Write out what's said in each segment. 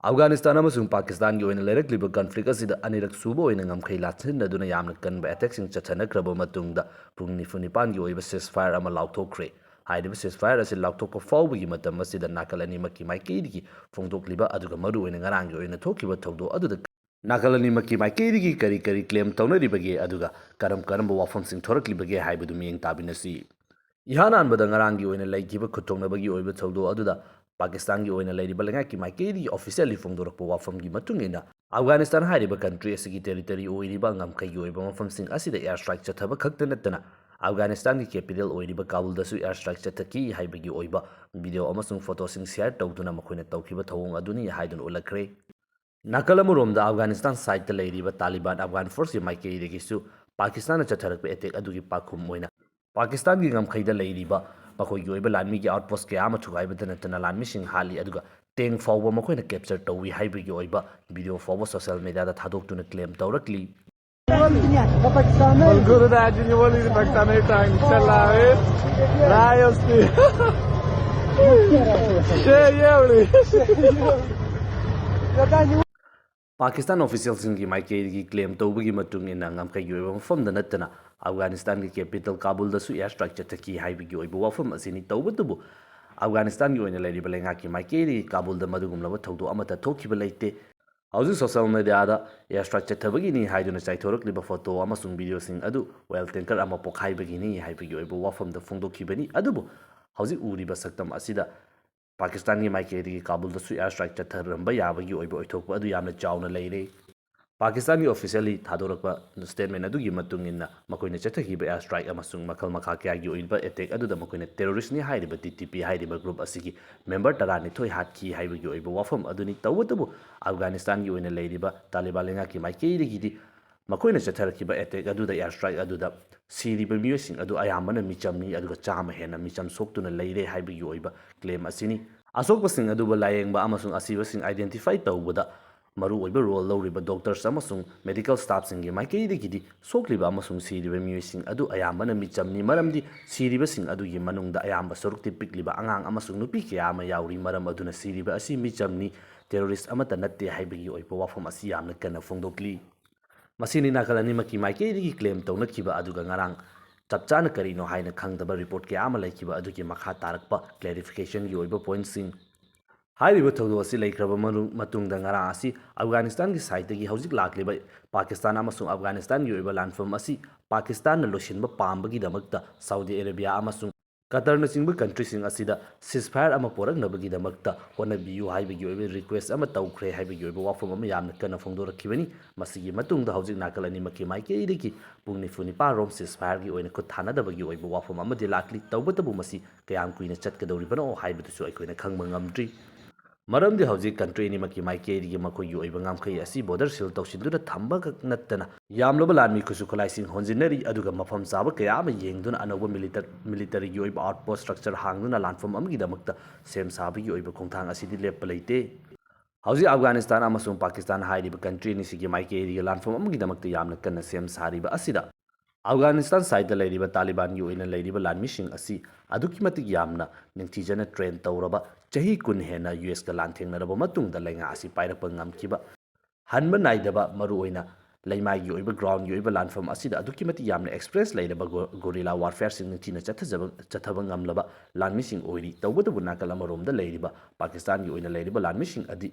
Afghanistan amasung Pakistan gi oina lerak conflict asida anirak subo oina ngamkhai lathin aduna yamna kanba attacks ing chathanakraba matungda pung nifunipan gi oiba ceasefire ama lauthokre haidiba ceasefire asi lauthokpa fawbagi matam asida nakal ani makki maikedi fongdokliba aduga maru oina ngarang gi oina thokiba thogdo aduda nakal ani makki maikedi kari claim tawnaribage aduga karam wafam sing thoraklibage haibadu miyeng tabinasi Ihanan bada ngarang gi oina laikiba khuttongnabagi oiba thogdo aduda Pakistan की ओइना लेरिबा लंगा की माइकेदी officially फोंदोरप वाफम की मतुंगिना अफगानिस्तान हारिबा country असगी territory ओइरिबा ngамखै gi oiba mafam sing asida air strike chathaba khakta natana Afghanistan की कैपिटल ओइरिबा काबुल दसु air strike chathaki हाइबगी ओइबा वीडियो अमसुंग फोटो सिंग शेयर तौदुना मखोइना तौखिबा थवंग अदुनि हाइदुन उलखरे नाकलमुरोमदा अफगानिस्तान साइड लेरिबा तालिबान अफगान फोर्स की माइकेदिगिसु पाकिस्तान चथरक अटैक अदुगी पाखुम ओइना पाकिस्तान की ngамखैदा लेरिबा मखोइगी ओइबा लानमी की आउटपोस्ट के आमा थुगाइबदा नतना लानमी सिंग हाली अदुगा टेंग फावबा मखोइना कैप्चर तौवी हाइबगी ओइबा वीडियो फावबा सोशल मीडिया दा थादोक्तुना क्लेम तौरकली Pakistan officials की माइकेदी की क्लेम तौबगी मतुंग इन ngамखैगी ओइबा मफमदा नतना Afghanistan की कैपिटल काबुल दसु एयर स्ट्राइक चथकी हाइबगी ओइबा वाफम असिनी तौबदुबु Afghanistan की ओइना लेरिबा लेंगा की माइकेदी काबुल द मदुगुमलबा थौदो अमता थोखिबा लेते हौजि सोशल मीडिया दा एयर स्ट्राइक चथबगी नि हाइदुना चाइथोरकलिबा फोटो अमसुंग वीडियो सिंग अदु वेल टैंकर अमा पोखाइबगी नि हाइबगी ओइबा वाफम द फोंदोखिबनी अदुबु हौजि उरिबा सक्तम असिदा Pakistan की माइकेदी की काबुल दसु एयर स्ट्राइक चथरंबा याबगी ओइबा ओइथोकबा अदु यामना चावना लेरे Pakistan की ऑफिशियली थादोरकबा स्टेटमेंट अदुगी मतुंगिना मकोइना चथकीबा एयर स्ट्राइक अमसुंग मखल मखा क्यागी ओइबा अटैक अदुदा मकोइना टेररिस्ट नि हाइरिबा TTP हाइरिबा ग्रुप असिगी मेंबर तरानि थोइ हातकी हाइबगी ओइबा वाफम अदुनि तवतबु Afghanistan की ओइना लेरिबा तालिबान लेंगा की माइकेदिगिदी मकोइना चथरकीबा अटैक अदुदा एयर स्ट्राइक अदुदा सिरिबा मियोसिंग अदु अयामना मिचमनी अदुगा चामा हेना मिचम सोक्तुना लेरे हाइबगी ओइबा क्लेम असिनी असोकबसिंग अदुबा लायेंगबा अमसुंग असिबसिंग आइडेंटिफाई तौबदा मरु ओइबा रोल लौरिबा डॉक्टर्स अमसुंग मेडिकल स्टाफ सिंगे माइकेदिगिदी सोक्लिबा अमसुंग सिरिबा मियोसिंग अदु अयामना मिचमनी मरमदी सिरिबसिंग अदुगी मनुंगदा अयामबा सरुक्ति पिकलिबा अंगांग अमसुंग नुपी कयामा याउरी मरम अदुना सिरिबा असि मिचमनी टेररिस्ट अमता नत्ते हाइबगी ओइबा वाफम असि यामना कन्ना फोंदोक्ली मसिनी नाकलनी मकी माइकेदिगी क्लेम तौनखिबा अदुगा ngarang चपचाना करिनो हाइना खंगदबा रिपोर्ट के आमा लेखिबा अदुगी मखा तारकपा क्लैरिफिकेशन की ओइबा पॉइंट सिंग हाइरिबा थौदो असि लेख्रबा मतुंगदा ngarang असि अफगानिस्तान की साइडगी हौजिक लाक्लिबा पाकिस्तान अमसुंग अफगानिस्तान की ओइबा लानफम असि पाकिस्तान न लोसिनबा पामबगी दमकता सऊदी अरेबिया अमसुंग कतर न सिंग कंट्री सिंग असिदा ceasefire अमा पोरकनबगी दमकता होनबियु हाइबगी ओइबा रिक्वेस्ट अमा तौख्रे हाइबगी ओइबा वाफम अमा यामना कना फोंदोरखिबनी मसिगी मतुंगदा हौजिक नाकलनी मकी माइकेदिगी पुंगनि फुनिपा रोम ceasefire की ओइना खुद थानादबगी ओइबा वाफम अमा दि लाक्ली तौबतबु मसि कयाम कुइना चटकदौरिबनो हाइबदुसु अइखोइना खंगबा ngamdri मरमदि हौजिक कंट्री नि मकी माइकेदिगी मखोइगी ओइबा ngamkhai असि बॉर्डर सील तौसिन्दुना थम्बा नत्तना यामलबा लानमी खुसु खुलाइसिंग होंजिनरी अदुगा मफम चाबा कयाम येंगदुना अनौबा मिलिटरी की ओइबा आउटपोस्ट स्ट्रक्चर हांगदुना लानफम अमगी दमकता सेम साबगी ओइबा खोंथांग असिदि लेप लेते हौजी अफगानिस्तान अमसुंग पाकिस्तान हाइरिबा कंट्री नि सिगी माइकेदिगी लानफम अमगी दमकता यामना कन्ना सेम सारिबा असिदा Afghanistan side लेरिबा तालिबान की ओइना लेरिबा लानमिसिंग असि अदुकी मतिक यामना निंगथिजना ट्रेन तौरबा चही कुन हेना US का लानथेंगनरबा मतुंगदा लेंगा असि पाइरकपा ngamkiba हनबा नाइदबा मरु ओइना लेमाइगी ओइबा ग्राउंड की ओइबा लानफम असिदा अदुकी मतिक यामना एक्सप्रेस लेरबा गोरिला वारफेयर सिंग निंगथिना चथबा ngamlaba लानमिसिंग ओइरी तौबदबु नाकल अमरोमदा लेरिबा पाकिस्तान की ओइना लेरिबा लानमिसिंग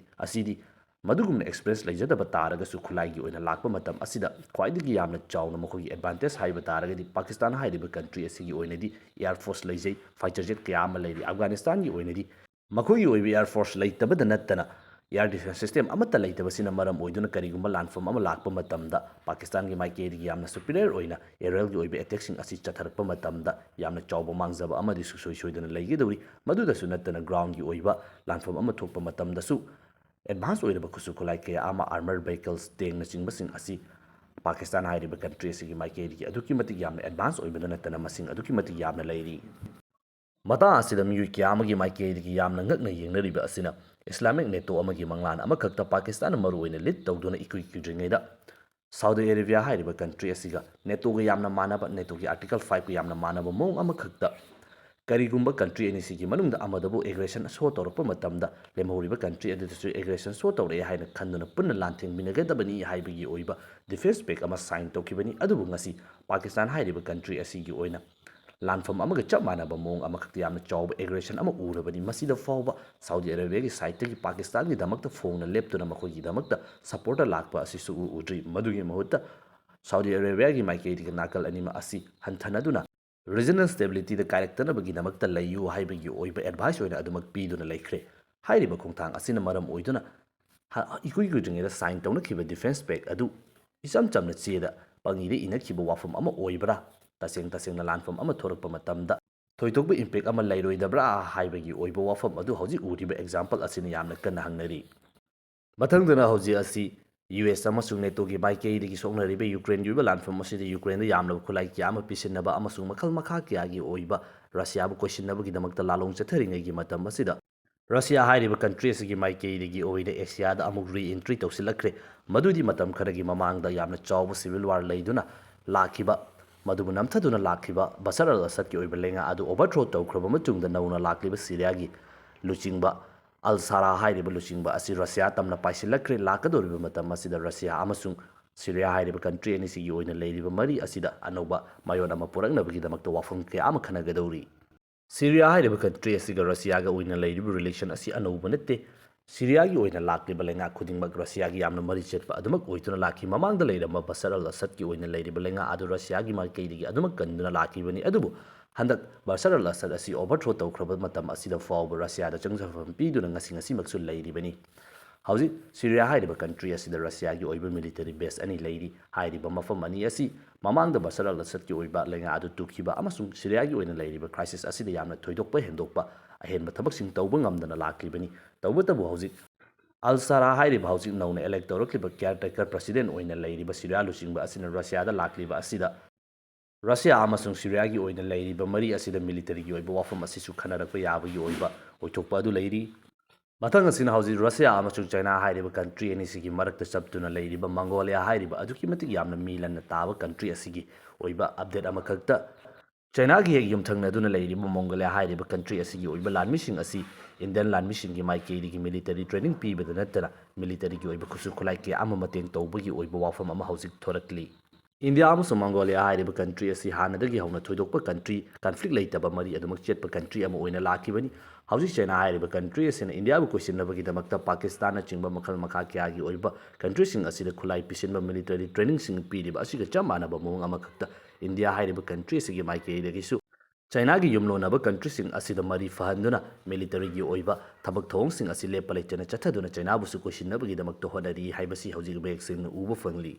असिदी मदुगुमना एक्सप्रेस लेजदबा तारगसु खुलाइगी ओइना लाकपा मतम असिदा ख्वाइदगी यामना चावना मखोगी एडवांटेज हाइबा तारगदी पाकिस्तान हाइरिबा कंट्री असिगी ओइनदी एयर फोर्स लेजै फाइटर जेट कयामा लेरी अफगानिस्तान की ओइनदी मखोगी ओइबा एयर फोर्स लेतबदा नत्तना एयर डिफेंस सिस्टम अमता लेतबसिना मरम ओइदुना करिगुम्बा लानफम अमा लाकपा मतमदा पाकिस्तान की माइकेदिगी यामना सुपीरियर ओइना एरियल की ओइबा अटैक्सिंग असि चथरकपा मतमदा यामना चावबा मांगजबा अमदि सुसोइ सोइदना लेगिदौरी मदुदसु नत्तना ग्राउंड की ओइबा लानफम अमा थोकपा मतमदसु एडवांस ओइरबा खुसु खुलाई के आमा आर्मर व्हीकल्स टेंग नचिंगबसिंग असि पाकिस्तान हाइरिबा कंट्री असिगी माइकेदिगी अदुकी मतिक यामना एडवांस ओइबदा नत्तना मसिंग अदुकी मतिक यामना लेरी मता असिदा मियु क्यामगी माइकेदिगी यामना ngakna yengnariba asina Islamic NATO अमगी मंगलान अमखक्ता पाकिस्तान मरु ओइना लीड तौदुना इकुइ किड्रिङैदा साउदी अरेबिया हाइरिबा कंट्री असिगा नेटो गा यामना मानबा नेटो की आर्टिकल 5 का यामना मानबा मोंग अमखक्ता ꯀꯔꯤꯒꯨꯝꯕ ꯀꯟꯇ꯭ꯔꯤ ꯑꯅꯤꯁꯤꯒꯤ ꯃꯅꯨꯡꯗ ꯑꯃꯗꯕꯨ ꯑꯦꯒ꯭ꯔꯦꯁꯟ ꯁꯣ ꯇꯧꯔꯛꯄ ꯃꯇꯝꯗ ꯂꯦꯝꯍꯧꯔꯤꯕ ꯀꯟꯇ꯭ꯔꯤ ꯑꯗꯨꯗꯁꯨ ꯑꯦꯒ꯭ꯔꯦꯁꯟ ꯁꯣ ꯇꯧꯔꯛꯑꯦ ꯍꯥꯏꯅ ꯈꯟꯗꯨꯅ ꯄꯨꯟꯅ ꯂꯥꯟꯊꯦꯡꯃꯤꯟꯅꯒꯗꯕꯅꯤ ꯍꯥꯏꯕꯒꯤ ꯑꯣꯏꯕ ꯗꯤꯐꯦꯟꯁ ꯄꯦꯛ ꯑꯃ ꯁꯥꯏꯟ ꯇꯧꯈꯤꯕꯅꯤ ꯑꯗꯨꯕꯨ ꯉꯁꯤ ꯄꯥꯀꯤꯁꯇꯥꯟ ꯍꯥꯏꯔꯤꯕ ꯀꯟꯇ꯭ꯔꯤ ꯑꯁꯤꯒꯤ ꯑꯣꯏꯅ ꯂꯥꯟꯐꯝ ꯑꯃꯒ ꯆꯞ ꯃꯥꯟꯅꯕ ꯃꯑꯣꯡ ꯑꯃꯈꯛꯇ ꯌꯥꯝꯅ ꯆꯥꯎꯕ ꯑꯦꯒ꯭ꯔꯦꯁꯟ ꯑꯃ ꯎꯔꯕꯅꯤ ꯃꯁꯤꯗ ꯐꯥꯎꯕ ꯁꯥꯎꯗꯤ ꯑꯔꯥꯕꯤꯌꯥꯒꯤ ꯁꯥꯏꯠꯇꯒꯤ ꯄꯥꯀꯤꯁꯇꯥꯟꯒꯤꯗꯃꯛꯇ ꯐꯣꯡꯅ ꯂꯦꯞꯇꯨꯅ ꯃꯈꯣꯏꯒꯤꯗꯃꯛꯇ ꯁꯄꯣꯔꯠꯇ ꯂꯥꯛꯄ ꯑꯁꯤꯁꯨ ꯎꯗ꯭ꯔꯤ ꯃꯗꯨꯒꯤ ꯃꯍꯨꯠꯇ ꯁꯥꯎꯗꯤ ꯑꯔꯥꯕꯤꯌꯥꯒꯤ ꯃꯥꯏꯀꯩꯗꯒꯤ ꯅꯥꯀꯜ ꯑꯅꯤꯃꯛ ꯑꯁꯤ ꯍꯟꯊꯅꯗꯨꯅ ꯔꯤꯖꯅꯦꯜ ꯁ꯭ꯇꯦꯕꯤꯂꯤꯇꯤꯗ ꯀꯥꯏꯔꯛꯇꯅꯕꯒꯤꯗꯃꯛꯇ ꯂꯩꯌꯨ ꯍꯥꯏꯕꯒꯤ ꯑꯣꯏꯕ ꯑꯦꯗꯚꯥꯏꯁ ꯑꯣꯏꯅ ꯑꯗꯨꯃꯛ ꯄꯤꯗꯨꯅ ꯂꯩꯈ꯭ꯔꯦ ꯍꯥꯏꯔꯤꯕ ꯈꯣꯡꯊꯥꯡ ꯑꯁꯤꯅ ꯃꯔꯝ ꯑꯣꯏꯗꯨꯅ ꯏꯀꯨꯏ ꯀꯨꯏꯗ꯭ꯔꯤꯉꯩꯗ ꯁꯥꯏꯟ ꯇꯧꯅꯈꯤꯕ ꯗꯤꯐꯦꯟꯁ ꯄꯦꯛ ꯑꯗꯨ ꯏꯆꯝ ꯆꯝꯅ ꯆꯦꯗ ꯄꯪꯏꯗ ꯏꯅꯈꯤꯕ ꯋꯥꯐꯝ ꯑꯃ ꯑꯣꯏꯕ꯭ꯔꯥ ꯇꯁꯦꯡꯅ ꯂꯥꯟꯐꯝ ꯑꯃ ꯊꯣꯔꯛꯄ ꯃꯇꯝꯗ ꯊꯣꯏꯗꯣꯛꯄ ꯏꯝꯄꯦꯛ ꯑꯃ ꯂꯩꯔꯣꯏꯗꯕ꯭ꯔꯥ ꯍꯥꯏꯕꯒꯤ ꯑꯣꯏꯕ ꯋꯥꯐꯝ ꯑꯗꯨ ꯍꯧꯖꯤꯛ ꯎꯔꯤꯕ ꯑꯦꯛꯖꯥꯝꯄꯜ ꯑꯁꯤꯅ ꯌꯥꯝꯅ ꯀꯟꯅ ꯍꯪꯅꯔꯤ ꯃꯊꯪꯗꯅ ꯍꯧꯖꯤꯛ ꯑꯁꯤ ꯌꯨ ꯑꯦꯁ ꯑꯃꯁꯨꯡ ꯅꯦꯇꯣꯒꯤ ꯃꯥꯏꯀꯩꯗꯒꯤ ꯁꯣꯛꯅꯔꯤꯕ ꯌꯨꯀ꯭ꯔꯦꯟꯒꯤ ꯑꯣꯏꯕ ꯂꯥꯟꯐꯝ ꯑꯁꯤꯗ ꯌꯨꯀ꯭ꯔꯦꯟꯗ ꯌꯥꯝꯂꯕ ꯈꯨꯠꯂꯥꯏ ꯀꯌꯥ ꯑꯃ ꯄꯤꯁꯤꯟꯅꯕ ꯑꯃꯁꯨꯡ ꯃꯈꯜ ꯃꯈꯥ ꯀꯌꯥꯒꯤ ꯑꯣꯏꯕ ꯔꯁꯤꯌꯥꯕꯨ ꯀꯣꯏꯁꯤꯟꯅꯕꯒꯤꯗꯃꯛꯇ ꯂꯥꯂꯣꯡ ꯆꯠꯊꯔꯤꯉꯩꯒꯤ ꯃꯇꯝ ꯑꯁꯤꯗ ꯔꯁꯤꯌꯥ ꯍꯥꯏꯔꯤꯕ ꯀꯟꯇ꯭ꯔꯤ ꯑꯁꯤꯒꯤ ꯃꯥꯏꯀꯩꯗꯒꯤ ꯑꯣꯏꯅ ꯑꯦꯁꯤꯌꯥꯗ ꯑꯃꯨꯛ ꯔꯤꯑꯦꯟꯇ꯭ꯔꯤ ꯇꯧꯁꯤꯜꯂꯛꯈ꯭ꯔꯦ ꯃꯗꯨꯗꯤ ꯃꯇꯝ ꯈꯔꯒꯤ ꯃꯃꯥꯡꯗ ꯌꯥꯝꯅ ꯆꯥꯎꯕ ꯁꯤꯚꯤꯜ ꯋꯥꯔ ꯂꯩꯗꯨꯅ ꯂꯥꯛꯈꯤꯕ ꯃꯗꯨꯕꯨ ꯅꯝꯊꯗꯨꯅ ꯂꯥꯛꯈꯤꯕ ꯕꯁꯔ ꯑꯜ ꯑꯁꯗꯀꯤ ꯑꯣꯏꯕ ꯂꯩꯉꯥꯛ ꯑꯗꯨ ꯑꯣꯚꯔꯊ꯭ꯔꯣ ꯇꯧꯈ꯭ꯔꯕ ꯃꯇꯨꯡꯗ ꯅꯧꯅ ꯂꯥꯛꯂꯤꯕ ꯁꯤꯔꯤꯌꯥꯒꯤ ꯂꯨꯆꯤꯡꯕ ꯑꯜ ꯁꯥꯔꯥ ꯍꯥꯏꯔꯤꯕ ꯂꯨꯆꯤꯡꯕ ꯑꯁꯤ ꯔꯁꯤꯌꯥ ꯇꯝꯅ ꯄꯥꯏꯁꯤꯜꯂꯛꯈ꯭ꯔꯦ ꯂꯥꯛꯀꯗꯧꯔꯤꯕ ꯃꯇꯝ ꯑꯁꯤꯗ ꯔꯁꯤꯌꯥ ꯑꯃꯁꯨꯡ ꯁꯤꯔꯤꯌꯥ ꯍꯥꯏꯔꯤꯕ ꯀꯟꯇ꯭ꯔꯤ ꯑꯅꯤꯁꯤꯒꯤ ꯑꯣꯏꯅ ꯂꯩꯔꯤꯕ ꯃꯔꯤ ꯑꯁꯤꯗ ꯑꯅꯧꯕ ꯃꯥꯌꯣꯟ ꯑꯃ ꯄꯨꯔꯛꯅꯕꯒꯤꯗꯃꯛꯇ ꯋꯥꯐꯝ ꯀꯌా ꯑꯃ ꯈꯟꯅꯒꯗꯧꯔꯤ ꯁꯤꯔꯤꯌꯥ ꯍꯥꯏꯔꯤꯕ ꯀꯟꯇ꯭ꯔꯤ ꯑꯁꯤꯒ ꯔꯁꯤꯌꯥꯒ ꯑꯣꯏꯅ ꯂꯩꯔꯤꯕ ꯔꯤꯂꯦꯁꯟ ꯑꯁꯤ ꯑꯅꯧꯕ ꯅꯠꯇꯦ ꯁꯤꯔꯤꯌꯥꯒꯤ ꯑꯣꯏꯅ ꯂꯥꯛꯂꯤꯕ ꯂꯩꯉꯥꯛ ꯈꯨꯗꯤꯡꯃꯛ ꯔꯁꯤꯌꯥꯒꯤ ꯌꯥꯝꯅ ꯃꯔꯤ ꯆꯠꯄ ꯑꯗꯨꯃꯛ ꯑꯣꯏꯗꯨꯅ ꯂꯥꯛꯈꯤ ꯃꯃꯥꯡꯗ ꯂꯩꯔꯝꯕ ꯕꯁꯔ ꯑꯜ ꯑꯁꯗꯀꯤ ꯑꯣꯏꯅ ꯂꯩꯔꯤꯕ ꯂꯩꯉꯥꯛ ꯑꯗꯨ ꯔꯁꯤꯌꯥꯒꯤ ꯃꯥꯏꯀꯩꯗꯒꯤ ꯑꯗꯨꯃꯛ ꯀꯟꯗꯨꯅ ꯂꯥꯛꯈꯤꯕꯅꯤ ꯑꯗꯨꯕꯨ ꯍꯟꯗꯛ ꯕꯁꯔ ꯑꯜ ꯑꯁꯗ ꯑꯁꯤ ꯑꯣꯚꯔꯊ꯭ꯔꯣ ꯇꯧꯈ꯭ꯔꯕ ꯃꯇꯝ ꯑꯁꯤꯗ ꯐꯥꯎꯕ ꯔꯁꯤꯌꯥꯗ ꯆꯪꯖꯐꯝ ꯄꯤꯗꯨꯅ ꯉꯁꯤꯃꯛꯁꯨ ꯂꯩꯔꯤꯕꯅꯤ ꯍꯧꯖꯤꯛ ꯁꯤꯔꯤꯌꯥ ꯍꯥꯏꯔꯤꯕ ꯀꯟꯇ꯭ꯔꯤ ꯑꯁꯤꯗ ꯔꯁꯤꯌꯥꯒꯤ ꯑꯣꯏꯕ ꯃꯤꯂꯤꯇꯔꯤ ꯕꯦꯁ ꯑꯅꯤ ꯂꯩꯔꯤ ꯍꯥꯏꯔꯤꯕ ꯃꯐꯝ ꯑꯅꯤ ꯑꯁꯤ ꯃꯃꯥꯡꯗ ꯕꯁꯔ ꯑꯜ ꯑꯁꯗꯀꯤ ꯑꯣꯏꯕ ꯂꯩꯉꯥꯛ ꯑꯗꯨ ꯇꯨꯈꯤꯕ ꯑꯃꯁꯨꯡ ꯁꯤꯔꯤꯌꯥꯒꯤ ꯑꯣꯏꯅ ꯂꯩꯔꯤꯕ ꯈ꯭ꯔꯥꯏꯁꯤꯁ ꯑꯁꯤꯗ ꯌꯥꯝꯅ ꯊꯣꯏꯗꯣꯛꯄ ꯍꯦꯟꯗꯣꯛꯄ ꯑꯍꯦꯟꯕ ꯊꯕꯛꯁꯤꯡ ꯇꯧꯕ ꯉꯝꯗꯅ ꯂꯥꯛꯂꯤꯕꯅꯤ ꯇꯧꯕꯇꯕꯨ ꯍꯧꯖꯤꯛ ꯑꯜ ꯁꯥꯔꯥ ꯍꯥꯏꯔꯤꯕ ꯍꯧꯖꯤꯛ ꯅꯧꯅ ꯑꯦꯂꯦꯛ ꯇꯧꯔꯛꯂꯤꯕ ꯀꯤꯌꯔꯇꯦꯀꯔ ꯄ꯭ꯔꯁꯤꯗꯦꯟ ꯑꯣꯏꯅ ꯂꯩꯔꯤꯕ ꯁꯤꯔꯤꯌꯥ ꯂꯨꯆꯤꯡꯕ ꯑꯁꯤꯅ ꯔꯁꯤꯌꯥꯗ ꯂꯥꯛꯂꯤꯕ ꯑꯁꯤꯗ ꯔꯁꯤꯌꯥ ꯑꯃꯁꯨꯡ ꯁꯤꯔꯤꯌꯥꯒꯤ ꯑꯣꯏꯅ ꯂꯩꯔꯤꯕ ꯃꯔꯤ ꯑꯁꯤꯗ ꯃꯤꯂꯤꯇꯔꯤꯒꯤ ꯑꯣꯏꯕ ꯋꯥꯐꯝ ꯑꯁꯤꯁꯨ ꯈꯟꯅꯔꯛꯄ ꯌꯥꯕꯒꯤ ꯑꯣꯏꯕ ꯑꯣꯏꯊꯣꯛꯄ ꯑꯗꯨ ꯂꯩꯔꯤ ꯃꯊꯪ ꯑꯁꯤꯅ ꯍꯧꯖꯤꯛ ꯔꯁꯤꯌꯥ ꯑꯃꯁꯨꯡ ꯆꯩꯅꯥ ꯍꯥꯏꯔꯤꯕ ꯀꯟꯇ꯭ꯔꯤ ꯑꯅꯤꯁꯤꯒꯤ ꯃꯔꯛꯇ ꯆꯞꯇꯨꯅ ꯂꯩꯔꯤꯕ ꯃꯪꯒꯣꯂꯤꯌꯥ ꯍꯥꯏꯔꯤꯕ ꯑꯗꯨꯛꯀꯤ ꯃꯇꯤꯛ ꯌꯥꯝꯅ ꯃꯤ ꯂꯟꯅ ꯇꯥꯕ ꯀꯟꯇ꯭ꯔꯤ ꯑꯁꯤꯒꯤ ꯑꯣꯏꯕ ꯑꯞꯗꯦꯠ ꯑꯃꯈꯛꯇ ꯆꯩꯅꯥꯒꯤ ꯍꯦꯛ ꯌꯨꯝꯊꯪꯅꯗꯨꯅ ꯂꯩꯔꯤꯕ ꯃꯣꯡꯒꯣꯂꯤꯌꯥ ꯍꯥꯏꯔꯤꯕ ꯀꯟꯇ꯭ꯔꯤ ꯑꯁꯤꯒꯤ ꯑꯣꯏꯕ ꯂꯥꯟꯃꯤꯁꯤꯡ ꯑꯁꯤ ꯏꯟꯗꯤꯌꯟ ꯂꯥꯟꯃꯤꯁꯤꯡꯒꯤ ꯃꯥꯏꯀꯩꯗꯒꯤ ꯃꯤꯂꯤꯇꯔꯤ ꯇ꯭ꯔꯦꯅꯤꯡ ꯄꯤꯕꯗ ꯅꯠꯇꯅ ꯃꯤꯂꯤꯇꯔꯤꯒꯤ ꯑꯣꯏꯕ ꯈꯨꯠꯁꯨ ꯈꯨꯠꯂꯥꯏ ꯀꯌꯥ ꯑꯃ ꯃꯇꯦꯡ ꯇꯧꯕꯒꯤ ꯑꯣꯏꯕ ꯋꯥꯐꯝ ꯑꯃ ꯍꯧꯖꯤꯛ ꯊꯣꯔꯛꯂꯤ ꯏꯟꯗꯤꯌꯥ ꯑꯃꯁꯨꯡ ꯃꯪꯒꯣꯂꯤꯌꯥ ꯍꯥꯏꯔꯤꯕ ꯀꯟꯇ꯭ꯔꯤ ꯑꯁꯤ ꯍꯥꯟꯅꯗꯒꯤ ꯍꯧꯅ ꯊꯣꯏꯗꯣꯛꯄ ꯀꯟꯐ꯭ꯂꯤꯛ ꯂꯩꯇꯕ ꯃꯔꯤ ꯑꯗꯨꯃꯛ ꯆꯦꯠꯄ ꯀꯟꯇ꯭ꯔꯤ ꯑꯃ ꯑꯣꯏꯅ ꯂꯥꯛꯈꯤꯕꯅꯤ ꯍꯧꯖꯤꯛ ꯆꯩꯅꯥ ꯍꯥꯏꯔꯤꯕ ꯀꯟꯇ꯭ꯔꯤ ꯑꯁꯤꯅ ꯏꯟꯗꯤꯌꯥꯕꯨ ꯀꯣꯏꯁꯤꯟꯅꯕꯒꯤꯗꯃꯛꯇ ꯄꯥꯀꯤꯁꯇꯥꯟꯅꯆꯤꯡꯕ ꯃꯈꯜ ꯃꯈꯥ ꯀꯌꯥꯒꯤ ꯑꯣꯏꯕ ꯀꯟꯇ꯭ꯔꯤꯁꯤꯡ ꯑꯁꯤꯗ ꯈꯨꯠꯂꯥꯏ ꯄꯤꯁꯤꯟꯕ ꯃꯤꯂꯤꯇꯔꯤ ꯇ꯭ꯔꯦꯅꯤꯡꯁꯤꯡ ꯄꯤꯔꯤꯕ ꯑꯁꯤꯒ ꯆꯞ ꯃꯥꯟꯅꯕ ꯃꯑꯣꯡ ꯑꯃꯈꯛꯇ ꯏꯟꯗꯤꯌꯥ ꯍꯥꯏꯔꯤꯕ ꯀꯟꯇ꯭ꯔꯤ ꯑꯁꯤꯒꯤ ꯃꯥꯏꯀꯩꯗꯒꯤꯁꯨ ꯆꯩꯅꯥꯒꯤ ꯌꯨꯝꯂꯣꯟꯅꯕ ꯀꯟꯇ꯭ꯔꯤꯁꯤꯡ ꯑꯁꯤꯗ ꯃꯔꯤ ꯐꯍꯟꯗꯨꯅ ꯃꯤꯂꯤꯇꯔꯤꯒꯤ ꯑꯣꯏꯕ ꯊꯕꯛ ꯊꯧꯑꯣꯡꯁꯤꯡ ꯑꯁꯤ ꯂꯦꯞꯄ ꯂꯩꯇꯅ ꯆꯠꯊꯗꯨꯅ ꯆꯩꯅꯥꯕꯨꯁꯨ ꯀꯣꯏꯁꯤꯟꯅꯕꯒꯤꯗꯃꯛꯇ ꯍꯣꯠꯅꯔꯤ ꯍꯥꯏꯕꯁꯤ ꯍꯧꯖꯤꯛ ꯃꯌꯦꯛ ꯁꯦꯡꯅ ꯎꯕ ꯐꯪꯂꯤ